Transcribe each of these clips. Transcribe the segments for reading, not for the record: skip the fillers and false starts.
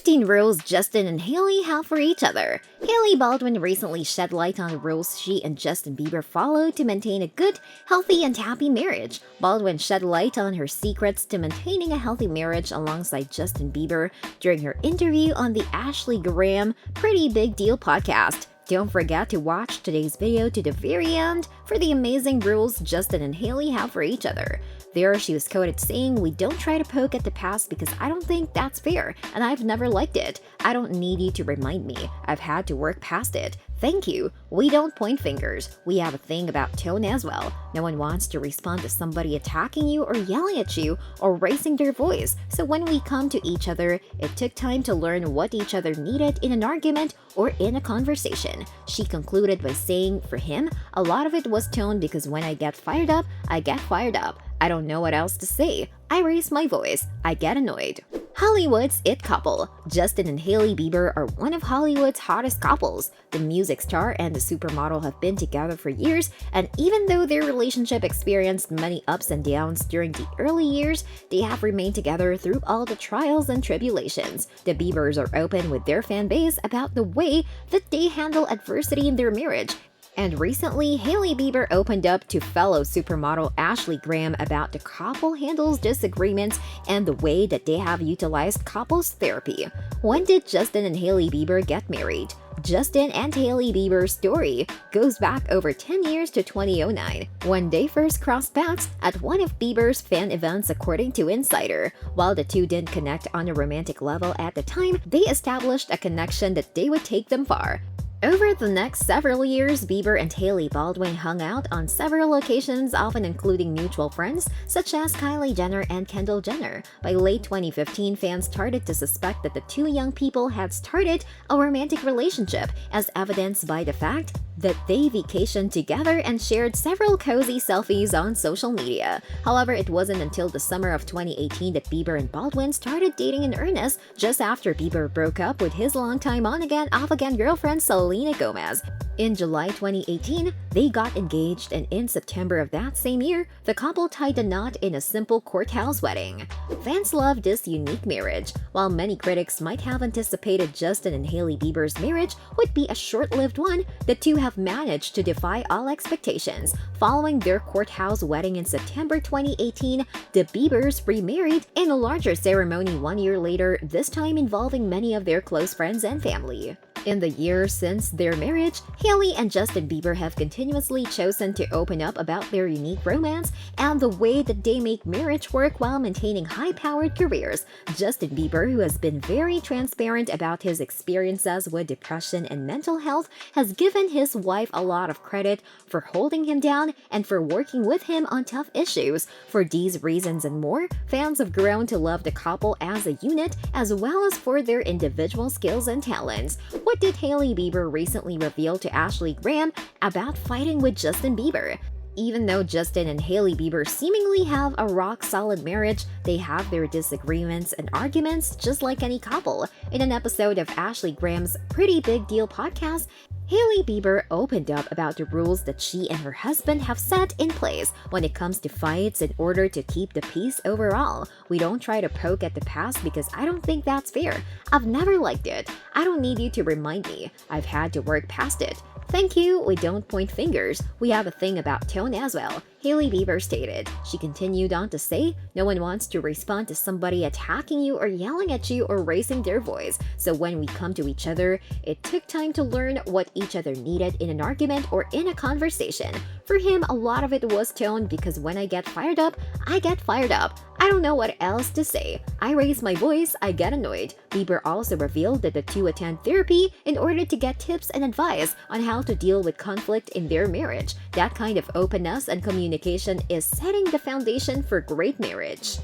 15 rules Justin and Hailey have for each other. Hailey Baldwin recently shed light on the rules she and Justin Bieber follow to maintain a good, healthy, and happy marriage. Baldwin shed light on her secrets to maintaining a healthy marriage alongside Justin Bieber during her interview on the Ashley Graham Pretty Big Deal podcast. Don't forget to watch today's video to the very end for the amazing rules Justin and Hailey have for each other. There, she was quoted saying, "We don't try to poke at the past because I don't think that's fair, and I've never liked it. I don't need you to remind me. I've had to work past it. Thank you. We don't point fingers. We have a thing about tone as well. No one wants to respond to somebody attacking you or yelling at you or raising their voice. So when we come to each other, it took time to learn what each other needed in an argument or in a conversation." She concluded by saying, for him, a lot of it was tone because when I get fired up, I get fired up. I don't know what else to say. I raise my voice. I get annoyed. Hollywood's it couple. Justin and Hailey Bieber are one of Hollywood's hottest couples. The music star and the supermodel have been together for years, and even though their relationship experienced many ups and downs during the early years, they have remained together through all the trials and tribulations. The Biebers are open with their fan base about the way that they handle adversity in their marriage. And recently, Hailey Bieber opened up to fellow supermodel Ashley Graham about the couple handles disagreements and the way that they have utilized couples therapy. When did Justin and Hailey Bieber get married? Justin and Hailey Bieber's story goes back over 10 years to 2009, when they first crossed paths at one of Bieber's fan events, according to Insider. While the two didn't connect on a romantic level at the time, they established a connection that they would take them far. Over the next several years, Bieber and Hailey Baldwin hung out on several occasions, often including mutual friends such as Kylie Jenner and Kendall Jenner. By late 2015, fans started to suspect that the two young people had started a romantic relationship, as evidenced by the fact that they vacationed together and shared several cozy selfies on social media. However, it wasn't until the summer of 2018 that Bieber and Baldwin started dating in earnest, just after Bieber broke up with his longtime on-again, off-again girlfriend Selena Gomez. In July 2018, they got engaged, and in September of that same year, the couple tied the knot in a simple courthouse wedding. Fans love this unique marriage. While many critics might have anticipated Justin and Hailey Bieber's marriage would be a short-lived one, the two have managed to defy all expectations. Following their courthouse wedding in September 2018, the Biebers remarried in a larger ceremony 1 year later, this time involving many of their close friends and family. In the years since their marriage, Hailey and Justin Bieber have continuously chosen to open up about their unique romance and the way that they make marriage work while maintaining high-powered careers. Justin Bieber, who has been very transparent about his experiences with depression and mental health, has given his wife a lot of credit for holding him down and for working with him on tough issues. For these reasons and more, fans have grown to love the couple as a unit, as well as for their individual skills and talents. What did Hailey Bieber recently reveal to Ashley Graham about fighting with Justin Bieber? Even though Justin and Hailey Bieber seemingly have a rock-solid marriage, they have their disagreements and arguments just like any couple. In an episode of Ashley Graham's Pretty Big Deal podcast, Hailey Bieber opened up about the rules that she and her husband have set in place when it comes to fights in order to keep the peace overall. "We don't try to poke at the past because I don't think that's fair. I've never liked it. I don't need you to remind me. I've had to work past it. Thank you. We don't point fingers. We have a thing about tone as well," Hailey Bieber stated. She continued on to say, "No one wants to respond to somebody attacking you or yelling at you or raising their voice. So when we come to each other, it took time to learn what each other needed in an argument or in a conversation." For him, a lot of it was tone because when I get fired up, I get fired up. I don't know what else to say. I raise my voice, I get annoyed. Bieber also revealed that the two attend therapy in order to get tips and advice on how to deal with conflict in their marriage. That kind of openness and communication is setting the foundation for great marriage.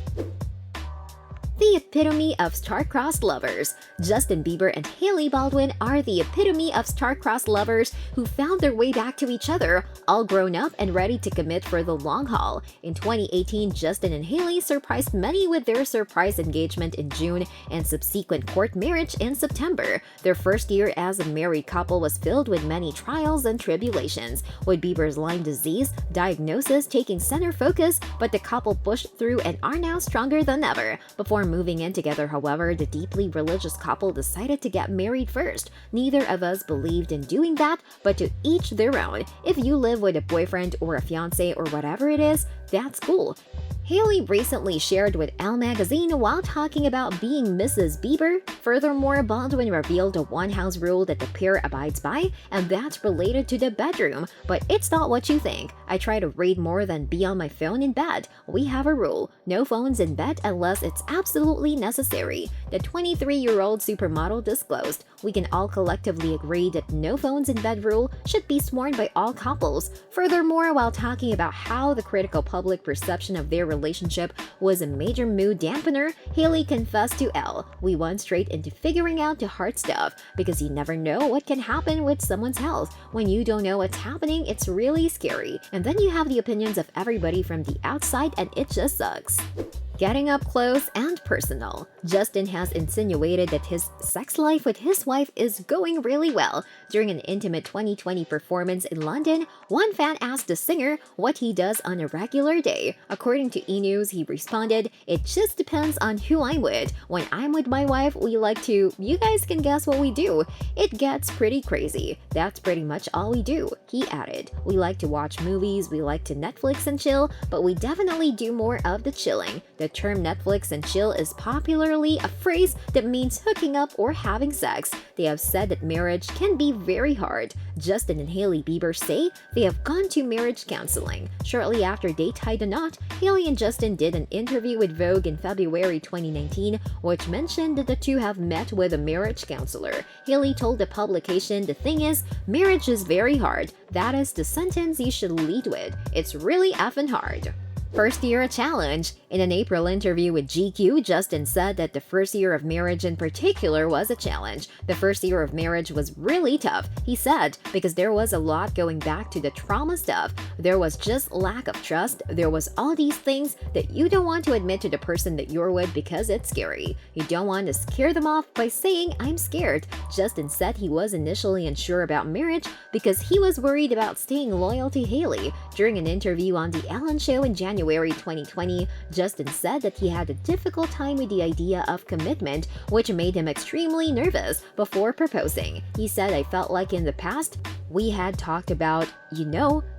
The epitome of star-crossed lovers. Justin Bieber and Hailey Baldwin are the epitome of star-crossed lovers who found their way back to each other, all grown up and ready to commit for the long haul. In 2018, Justin and Hailey surprised many with their surprise engagement in June and subsequent court marriage in September. Their first year as a married couple was filled with many trials and tribulations, with Bieber's Lyme disease diagnosis taking center focus, but the couple pushed through and are now stronger than ever. Before moving in together, however, the deeply religious couple decided to get married first. Neither of us believed in doing that, but to each their own. If you live with a boyfriend or a fiancé or whatever it is, that's cool. Hailey recently shared with Elle magazine while talking about being Mrs. Bieber. Furthermore, Baldwin revealed a one-house rule that the pair abides by, and that's related to the bedroom. But it's not what you think. I try to read more than be on my phone in bed. We have a rule: no phones in bed unless it's absolutely necessary. The 23-year-old supermodel disclosed. We can all collectively agree that no phones in bed rule should be sworn by all couples. Furthermore, while talking about how the critical public perception of their relationship was a major mood dampener, Hailey confessed to Elle, "We went straight into figuring out the hard stuff, because you never know what can happen with someone's health. When you don't know what's happening, it's really scary. And then you have the opinions of everybody from the outside and it just sucks." Getting up close and personal. Justin has insinuated that his sex life with his wife is going really well. During an intimate 2020 performance in London, one fan asked the singer what he does on a regular day. According to E! News, he responded, "It just depends on who I'm with. When I'm with my wife, we like to, you guys can guess what we do. It gets pretty crazy. That's pretty much all we do," he added. "We like to watch movies, we like to Netflix and chill, but we definitely do more of the chilling." The term Netflix and chill is popularly a phrase that means hooking up or having sex. They have said that marriage can be very hard. Justin and Hailey Bieber say they have gone to marriage counseling. Shortly after they tied the knot, Hailey and Justin did an interview with Vogue in February 2019, which mentioned that the two have met with a marriage counselor. Hailey told the publication, "The thing is, marriage is very hard. That is the sentence you should lead with. It's really effing hard." First year a challenge. In an April interview with GQ, Justin said that the first year of marriage in particular was a challenge. The first year of marriage was really tough, he said, because there was a lot going back to the trauma stuff. There was just lack of trust. There was all these things that you don't want to admit to the person that you're with because it's scary. You don't want to scare them off by saying, "I'm scared." Justin said he was initially unsure about marriage because he was worried about staying loyal to Hailey. During an interview on The Ellen Show in January 2020, Justin said that he had a difficult time with the idea of commitment, which made him extremely nervous before proposing. He said, "I felt like in the past, we had talked about,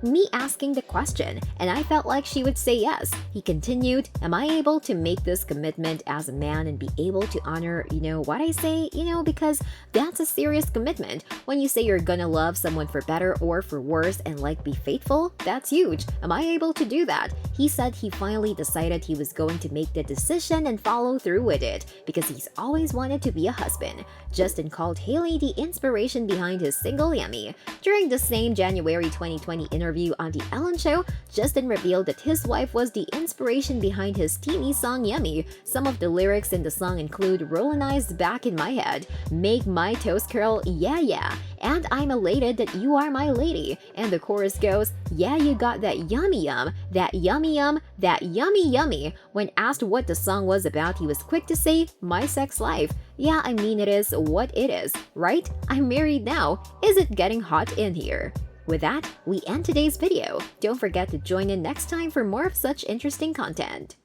me asking the question, and I felt like she would say yes." He continued, "Am I able to make this commitment as a man and be able to honor, what I say, because that's a serious commitment. When you say you're gonna love someone for better or for worse and be faithful, that's huge. Am I able to do that?" He said he finally decided he was going to make the decision and follow through with it because he's always wanted to be a husband. Justin called Hailey the inspiration behind his single Yummy. During the same January 2020 interview on The Ellen Show, Justin revealed that his wife was the inspiration behind his teeny song Yummy. Some of the lyrics in the song include "Rollin' eyes back in my head," "Make my toes curl, yeah yeah," and "I'm elated that you are my lady." And the chorus goes, "Yeah, you got that yummy yum, that yummy yum, that yummy yummy." When asked what the song was about, he was quick to say, "My sex life. Yeah, I mean it is what it is, right? I'm married now. Is it getting hot in here?" With that, we end today's video. Don't forget to join in next time for more of such interesting content.